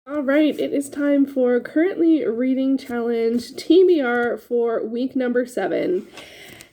All right, it is time for Currently Reading Challenge TBR for week number 7.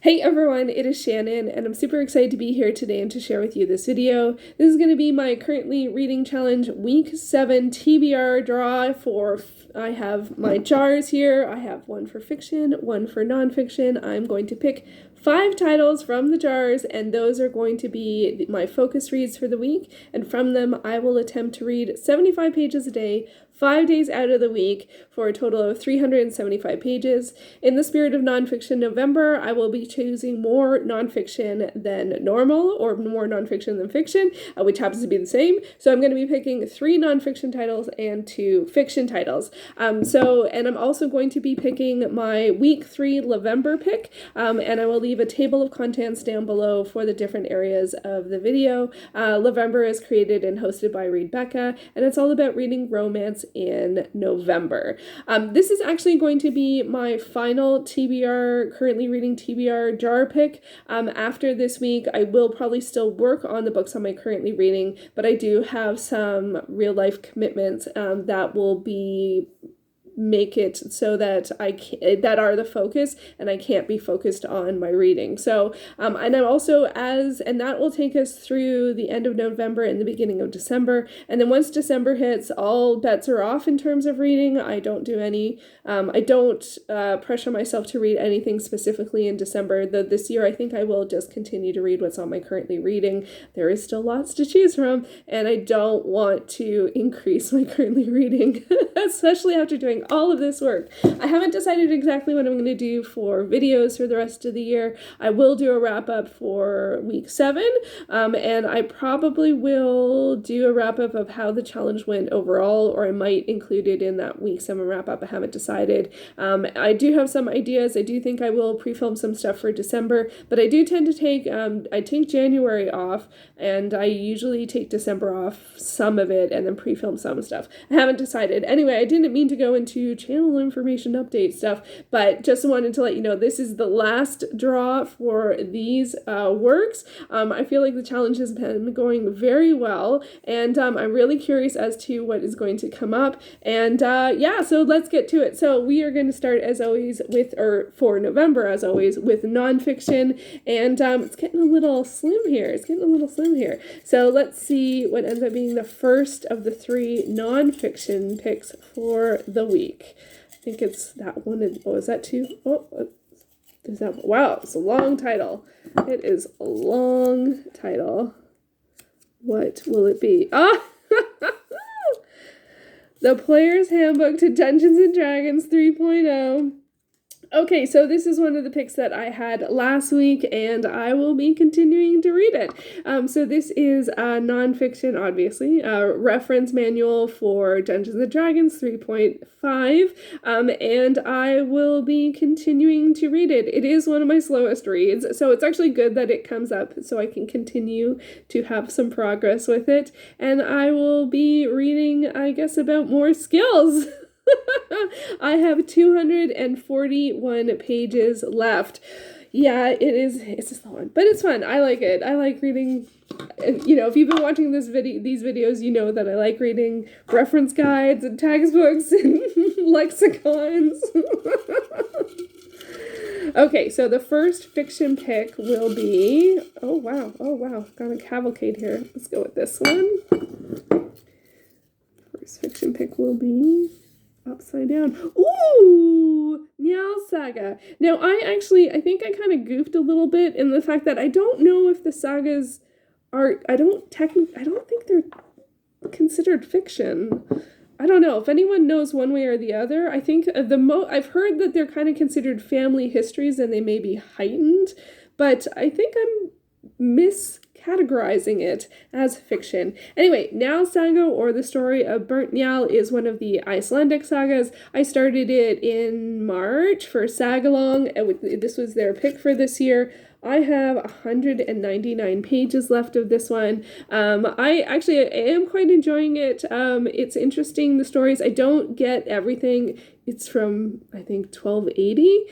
Hey everyone, it is Shannon, and I'm super excited to be here today and to share with you this video. This is going to be my Currently Reading Challenge week 7 TBR draw for, I have my jars here. I have one for fiction, one for nonfiction. I'm going to pick 5 titles from the jars, and those are going to be my focus reads for the week, and from them I will attempt to read 75 pages a day, 5 days out of the week, for a total of 375 pages. In the spirit of Nonfiction November, I will be choosing more nonfiction than normal, or more nonfiction than fiction, which happens to be the same. So I'm going to be picking 3 nonfiction titles and 2 fiction titles. And I'm also going to be picking my week 3 Lovember pick, and I will leave a table of contents down below for the different areas of the video. Lovember is created and hosted by Rebecca, and it's all about reading romance in November. This is actually going to be my final TBR, currently reading TBR jar pick. After this week, I will probably still work on the books I'm currently reading, but I do have some real life commitments that will be make it so that that are the focus, and I can't be focused on my reading. So and I'm also and that will take us through the end of November and the beginning of December, and then once December hits, all bets are off in terms of reading. I don't do any I don't pressure myself to read anything specifically in December, though this year I think I will just continue to read what's on my currently reading. There is still lots to choose from, and I don't want to increase my currently reading especially after doing all of this work. I haven't decided exactly what I'm going to do for videos for the rest of the year. I will do a wrap up for week 7, and I probably will do a wrap up of how the challenge went overall, or I might include it in that week 7 wrap up. I haven't decided. I do have some ideas. I do think I will pre-film some stuff for December, but I do tend to take January off, and I usually take December off, some of it, and then pre-film some stuff. I haven't decided. Anyway, I didn't mean to go into channel information update stuff, but just wanted to let you know this is the last draw for these works. I feel like the challenge has been going very well, and I'm really curious as to what is going to come up. And yeah, so let's get to it. So we are going to start, as always, for November, as always, with nonfiction, and it's getting a little slim here. So let's see what ends up being the first of the 3 nonfiction picks for the week. I think it's that one. Is that 2? Is that, wow, it's a long title. It is a long title. What will it be? The Player's Handbook to Dungeons & Dragons 3.0. Okay, so this is one of the picks that I had last week, and I will be continuing to read it. So this is a nonfiction, obviously, a reference manual for Dungeons & Dragons 3.5, and I will be continuing to read it. It is one of my slowest reads, so it's actually good that it comes up so I can continue to have some progress with it, and I will be reading, I guess, about more skills. I have 241 pages left. Yeah, it's a slow one, but it's fun. I like it. I like reading. You know, if you've been watching these videos, you know that I like reading reference guides and textbooks and lexicons. Okay, so the first fiction pick will be, oh wow, got a cavalcade here. Let's go with this one. First fiction pick will be Upside Down. Ooh, Njal Saga. Now, I think I kind of goofed a little bit in the fact that I don't know if the sagas are, I don't think they're considered fiction. I don't know if anyone knows one way or the other. I think I've heard that they're kind of considered family histories and they may be heightened, but I think I'm miscategorizing it as fiction. Anyway, Njal Saga, or the story of Burnt Njal, is one of the Icelandic sagas. I started it in March for Sagalong. This was their pick for this year. I have 199 pages left of this one. I am quite enjoying it. It's interesting, the stories. I don't get everything it's from, I think, 1280.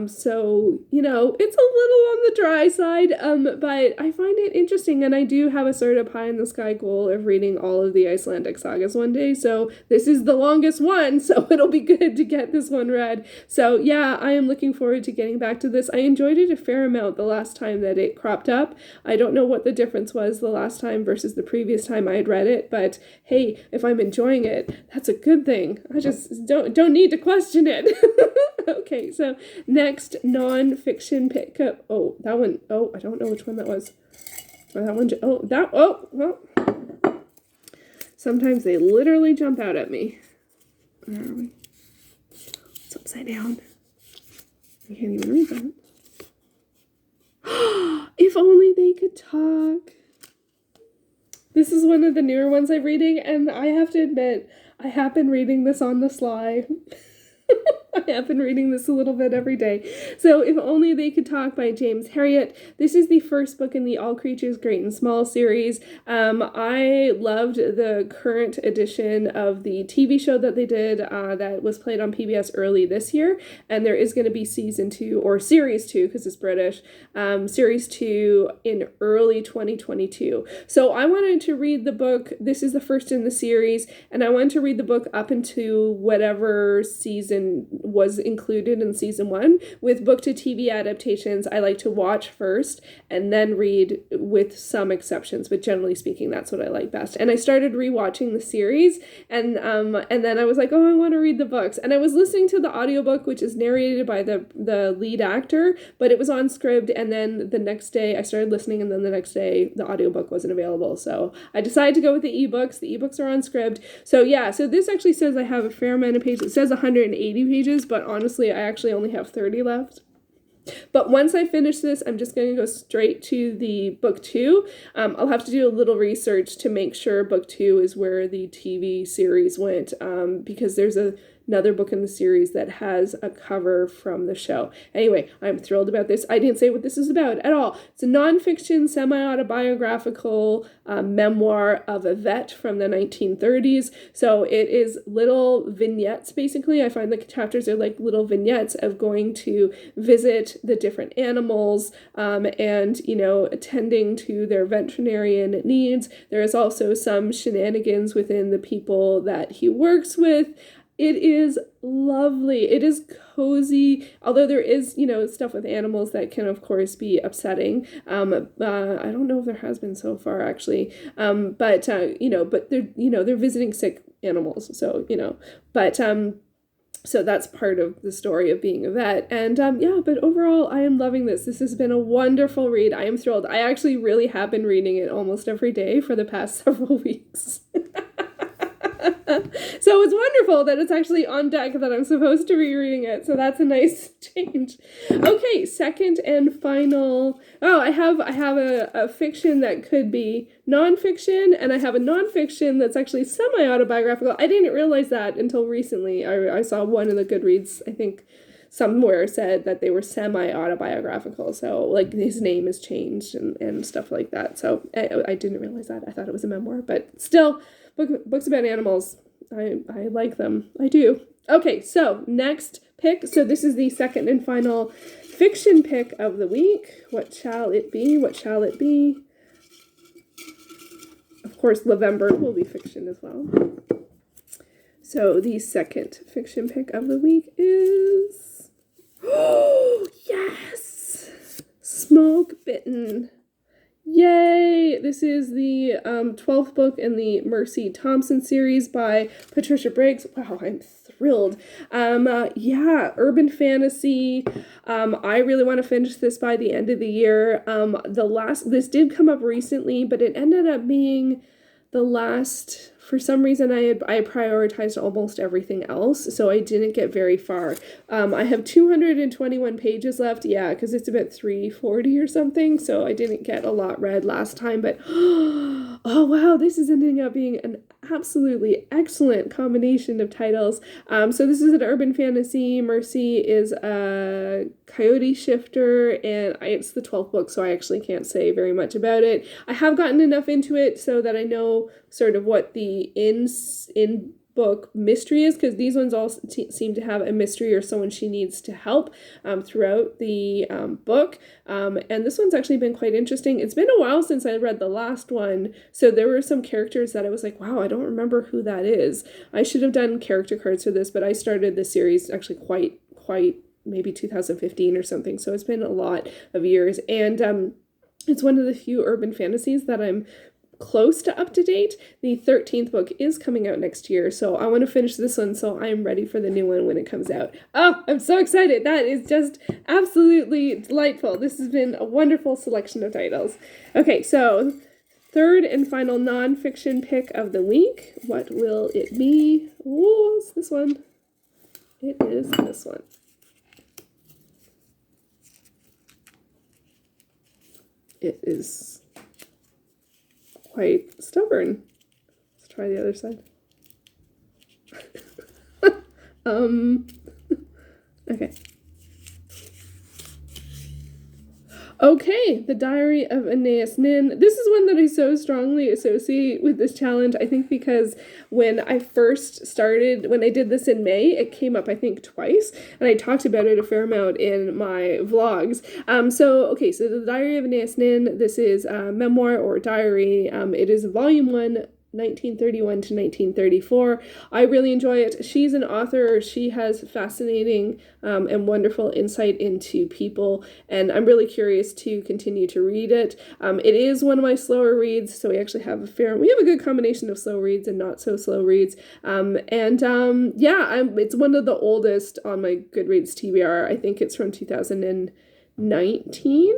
So, you know, it's a little on the dry side, but I find it interesting, and I do have a sort of pie in the sky goal of reading all of the Icelandic sagas one day. So this is the longest one, so it'll be good to get this one read. So yeah, I am looking forward to getting back to this. I enjoyed it a fair amount the last time that it cropped up. I don't know what the difference was the last time versus the previous time I had read it, but hey, if I'm enjoying it, that's a good thing. I just don't need to question it. Okay, so next nonfiction pick up. Oh, that one. Oh, I don't know which one that was. Or that one. Oh, that. Oh, well. Sometimes they literally jump out at me. Where are we? It's upside down. I can't even read that. If only they could talk. This is one of the newer ones I'm reading, and I have to admit, I have been reading this on the sly. I have been reading this a little bit every day. So, If Only They Could Talk by James Herriot. This is the first book in the All Creatures Great and Small series. I loved the current edition of the TV show that they did that was played on PBS early this year. And there is going to be season 2, or series 2, because it's British, series 2 in early 2022. So I wanted to read the book. This is the first in the series, and I wanted to read the book up into whatever season was included in season 1. With book to TV adaptations, I like to watch first and then read, with some exceptions, but generally speaking, that's what I like best. And I started rewatching the series, and then I was like, oh, I want to read the books. And I was listening to the audiobook, which is narrated by the lead actor, but it was on Scribd, and then the next day I started listening, and then the next day the audiobook wasn't available. So I decided to go with the ebooks. The ebooks are on Scribd. So yeah, so this actually says I have a fair amount of pages. It says 180 pages, but honestly, I actually only have 30 left. But once I finish this, I'm just going to go straight to the book 2. I'll have to do a little research to make sure book 2 is where the TV series went, because there's another book in the series that has a cover from the show. Anyway, I'm thrilled about this. I didn't say what this is about at all. It's a nonfiction, semi-autobiographical memoir of a vet from the 1930s. So it is little vignettes, basically. I find the chapters are like little vignettes of going to visit the different animals and, you know, attending to their veterinarian needs. There is also some shenanigans within the people that he works with. It is lovely. It is cozy, although there is, you know, stuff with animals that can, of course, be upsetting. I don't know if there has been so far, actually. But they're visiting sick animals. So, you know, but so that's part of the story of being a vet. And but overall, I am loving this. This has been a wonderful read. I am thrilled. I actually really have been reading it almost every day for the past several weeks. So it's wonderful that it's actually on deck that I'm supposed to be reading it. So that's a nice change. Okay, second and final. Oh, I have a fiction that could be nonfiction, and I have a nonfiction that's actually semi-autobiographical. I didn't realize that until recently. I saw one in the GoodReads, I think, somewhere said that they were semi-autobiographical. So, like, his name is changed and stuff like that. So I didn't realize that. I thought it was a memoir, but still, books about animals, I like them. I do. Okay, so next pick. So this is the second and final fiction pick of the week. What shall it be? What shall it be? Of course, Lovember will be fiction as well. So the second fiction pick of the week is... Oh, yes! Smoke Bitten. Yay! This is the 12th book in the Mercy Thompson series by Patricia Briggs. Wow, I'm thrilled. Urban fantasy. I really want to finish this by the end of the year. This did come up recently, but it ended up being the last. For some reason, I prioritized almost everything else, so I didn't get very far. I have 221 pages left, because it's about 340 or something, so I didn't get a lot read last time, but oh wow, this is ending up being an absolutely excellent combination of titles. So this is an urban fantasy. Mercy is a coyote shifter, and it's the 12th book, so I actually can't say very much about it. I have gotten enough into it so that I know sort of what the in book mystery is, because these ones all seem to have a mystery or someone she needs to help throughout the book. And this one's actually been quite interesting. It's been a while since I read the last one, so there were some characters that I was like, wow, I don't remember who that is. I should have done character cards for this, but I started the series actually quite maybe 2015 or something, so it's been a lot of years. And it's one of the few urban fantasies that I'm close to up to date. The 13th book is coming out next year, so I want to finish this one so I'm ready for the new one when it comes out. Oh, I'm so excited. That is just absolutely delightful. This has been a wonderful selection of titles. Okay, so third and final nonfiction pick of the week. What will it be? Oh, it's this one. It is this one. It is quite stubborn. Let's try the other side. Okay. Okay, The Diary of Anais Nin. This is one that I so strongly associate with this challenge, I think because when I first started, when I did this in May, it came up, I think, twice, and I talked about it a fair amount in my vlogs. So The Diary of Anais Nin, this is a memoir or diary. It is volume 1, 1931 to 1934. I really enjoy it. She's an author. She has fascinating and wonderful insight into people, and I'm really curious to continue to read it. It is one of my slower reads, so we actually have a good combination of slow reads and not so slow reads. It's one of the oldest on my GoodReads TBR. I think it's from 2019.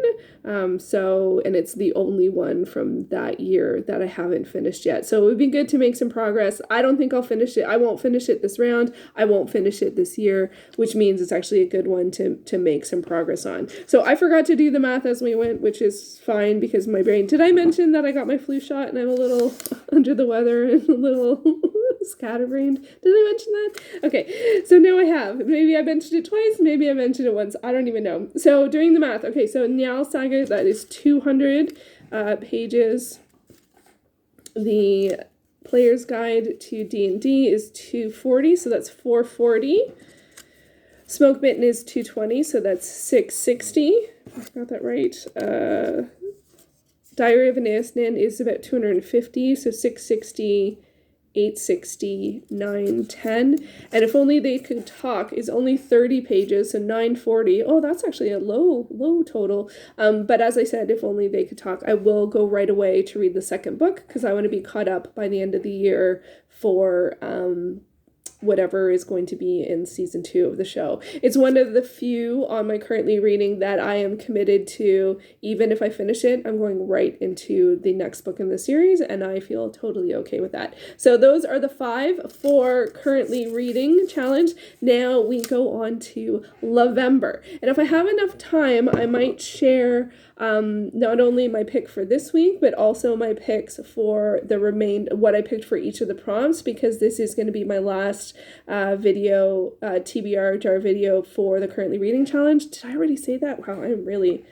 And it's the only one from that year that I haven't finished yet. So it would be good to make some progress. I don't think I'll finish it. I won't finish it this round. I won't finish it this year, which means it's actually a good one to make some progress on. So I forgot to do the math as we went, which is fine because my brain, did I mention that I got my flu shot and I'm a little under the weather and a little scatterbrained? Did I mention that? Okay, so now I have. Maybe I mentioned it twice, maybe I mentioned it once. I don't even know. So doing the math. Okay, so Njal Saga, that is 200 pages. The Player's Guide to D&D is 240, so that's 440. Smoke Mitten is 220, so that's 660. I got that right. Diary of Anais Nin is about 250, so 660. 860, 910, and If Only They Could Talk is only 30 pages, so 940. Oh, that's actually a low total. But as I said, If Only They Could Talk, I will go right away to read the second book because I want to be caught up by the end of the year for whatever is going to be in season 2 of the show. It's one of the few on my currently reading that I am committed to. Even if I finish it, I'm going right into the next book in the series, and I feel totally okay with that. So those are the 5 for currently reading challenge. Now we go on to Lovember. And if I have enough time, I might share not only my pick for this week, but also my picks for what I picked for each of the prompts, because this is going to be my last video, TBR jar video for the currently reading challenge. Did I already say that? Wow, I'm really...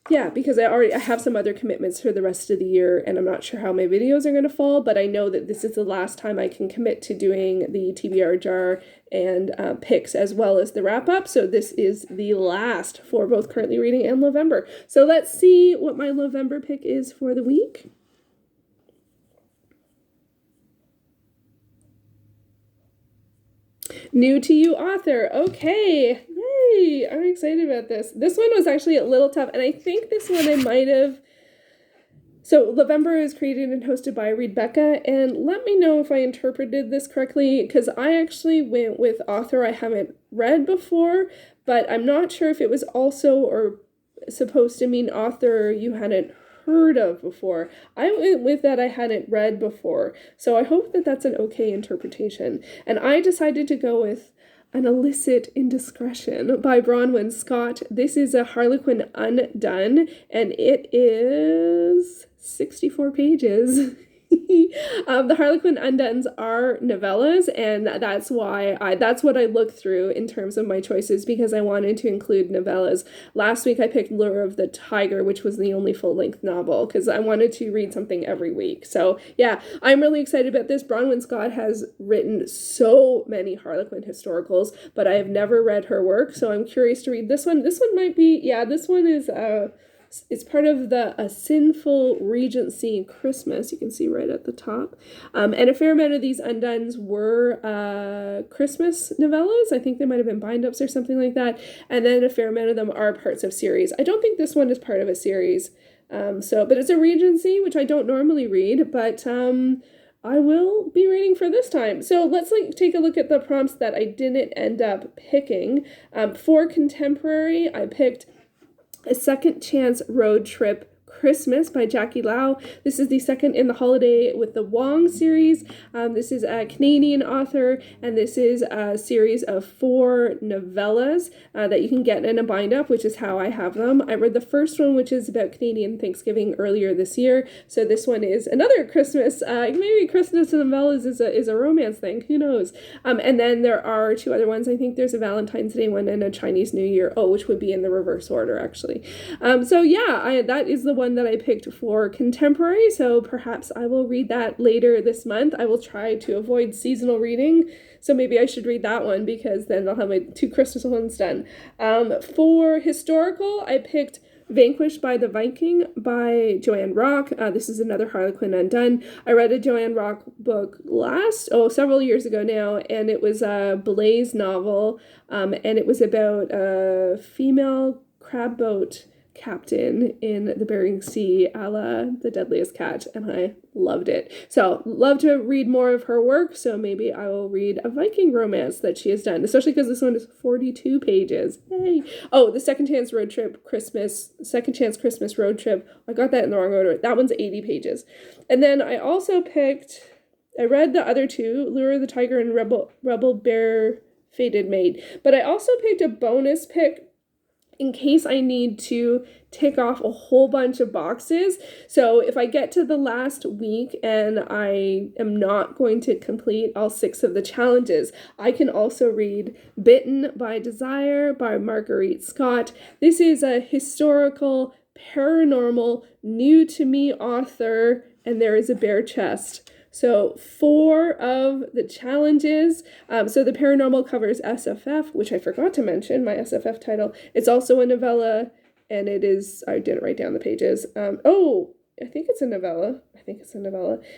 Yeah, because I have some other commitments for the rest of the year, and I'm not sure how my videos are going to fall, but I know that this is the last time I can commit to doing the TBR jar and picks as well as the wrap-up, so this is the last for both currently reading and Lovember. So let's see what my Lovember pick is for the week. New to you author. Okay. Yay. I'm excited about this. This one was actually a little tough, and I think this one I might have... So Lovember is created and hosted by Rebecca, and let me know if I interpreted this correctly, because I actually went with author I haven't read before, but I'm not sure if it was also or supposed to mean author you hadn't heard of before. I went with that I hadn't read before, so I hope that that's an okay interpretation. And I decided to go with An Illicit Indiscretion by Bronwyn Scott. This is a Harlequin Undone, and it is 64 pages. The Harlequin Undones are novellas, and that's what I look through in terms of my choices, because I wanted to include novellas. Last week I picked Lure of the Tiger, which was the only full-length novel, because I wanted to read something every week. So yeah, I'm really excited about this. Bronwyn Scott has written so many Harlequin historicals, but I have never read her work, so I'm curious to read this one. This one might be, this one is it's part of the A Sinful Regency Christmas, you can see right at the top. And a fair amount of these Undones were Christmas novellas. I think they might have been bind-ups or something like that. And then a fair amount of them are parts of series. I don't think this one is part of a series. But it's a Regency, which I don't normally read, but I will be reading for this time. So let's take a look at the prompts that I didn't end up picking. For contemporary, I picked A Second Chance Road Trip Christmas by Jackie Lau. This is the second in the Holiday with the Wong series. This is a Canadian author, and this is a series of 4 novellas that you can get in a bind-up, which is how I have them. I read the first one, which is about Canadian Thanksgiving, earlier this year, so this one is another Christmas. Maybe Christmas novellas is a romance thing, who knows? And then there are 2 other ones. I think there's a Valentine's Day one and a Chinese New Year, which would be in the reverse order, actually. So yeah, that is the one that I picked for contemporary, so perhaps I will read that later this month. I will try to avoid seasonal reading, so maybe I should read that one, because then I'll have my 2 Christmas ones done. For historical, I picked Vanquished by the Viking by Joanne Rock. This is another Harlequin Undone. I read a Joanne Rock book several years ago now, and it was a Blaze novel, and it was about a female crab boat captain in the Bering Sea, a la The Deadliest Catch, and I loved it. So love to read more of her work, so maybe I will read a Viking romance that she has done, especially because this one is 42 pages. Yay! Oh, the Second Chance Christmas Road Trip. I got that in the wrong order. That one's 80 pages. And then I also I read the other 2, Lure of the Tiger and Rebel Bear Fated Maid, but I also picked a bonus pick in case I need to tick off a whole bunch of boxes. So if I get to the last week and I am not going to complete all 6 of the challenges, I can also read Bitten by Desire by Marguerite Scott. This is a historical, paranormal, new to me author, and there is a bare chest. So 4 of the challenges. So the paranormal covers SFF, which I forgot to mention, my SFF title. It's also a novella, and it is, I didn't write down the pages. I think it's a novella.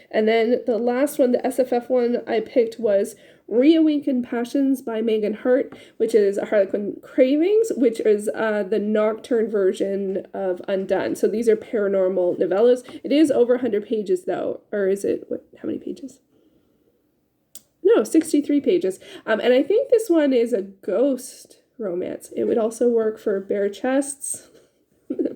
And then the last one, the SFF one I picked, was Reawakened Passions by Megan Hart, which is a Harlequin Cravings, which is the nocturne version of Undone. So these are paranormal novellas. It is over 100 pages, though. Or is it, how many pages? No, 63 pages. And I think this one is a ghost romance. It would also work for bare chests.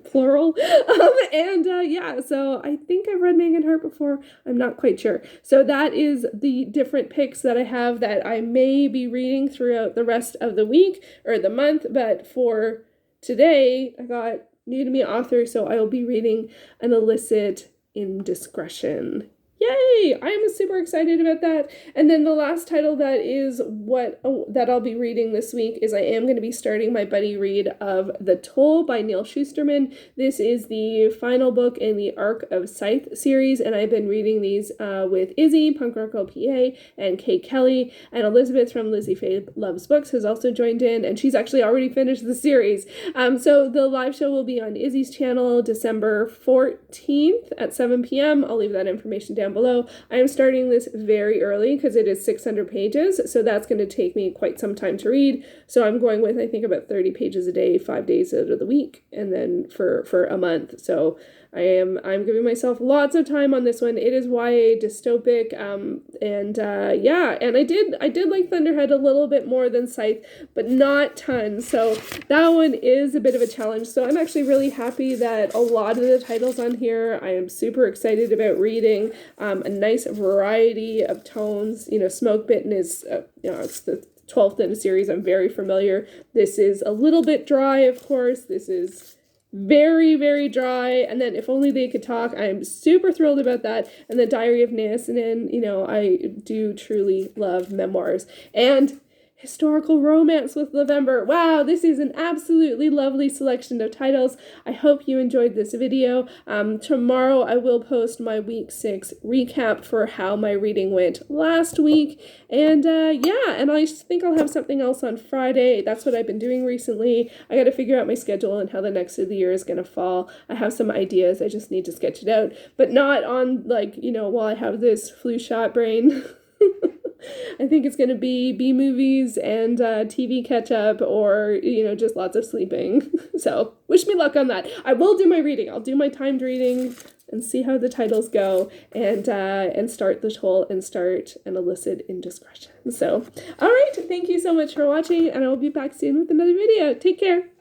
Plural. So I think I've read Megan Hart before. I'm not quite sure. So that is the different picks that I have that I may be reading throughout the rest of the week or the month. But for today, I got new to me author, so I will be reading An Illicit Indiscretion. Yay! I am super excited about that. And then the last title that I'll be reading this week is I am going to be starting my buddy read of The Toll by Neil Shusterman. This is the final book in the Arc of Scythe series, and I've been reading these with Izzy, Punk Rock LPA, and Kate Kelly, and Elizabeth from Lizzie Faye Loves Books has also joined in, and she's actually already finished the series. So the live show will be on Izzy's channel December 14th at 7 p.m. I'll leave that information down below. I am starting this very early because it is 600 pages, so that's going to take me quite some time to read. So I'm going with, I think, about 30 pages a day, 5 days out of the week, and then for a month. So I'm giving myself lots of time on this one. It is YA dystopic, and I did like Thunderhead a little bit more than Scythe, but not tons. So that one is a bit of a challenge. So I'm actually really happy that a lot of the titles on here I am super excited about reading. A nice variety of tones. Smoke Bitten is it's the 12th in a series I'm very familiar. This is a little bit dry, of course. This is very, very dry. And then If Only They Could Talk, I'm super thrilled about that. And the Diary of Nayasanen, you know, I do truly love memoirs. And historical romance with Lovember. Wow, this is an absolutely lovely selection of titles. I hope you enjoyed this video. Tomorrow I will post my week 6 recap for how my reading went last week. And yeah, and I think I'll have something else on Friday. That's what I've been doing recently. I got to figure out my schedule and how the next of the year is going to fall. I have some ideas. I just need to sketch it out, but not on, like, you know, while I have this flu shot brain. I think it's going to be B-movies and TV catch-up, or, you know, just lots of sleeping. So wish me luck on that. I will do my reading. I'll do my timed reading and see how the titles go, and start the toll and start and elicit indiscretion. So, all right. Thank you so much for watching, and I will be back soon with another video. Take care.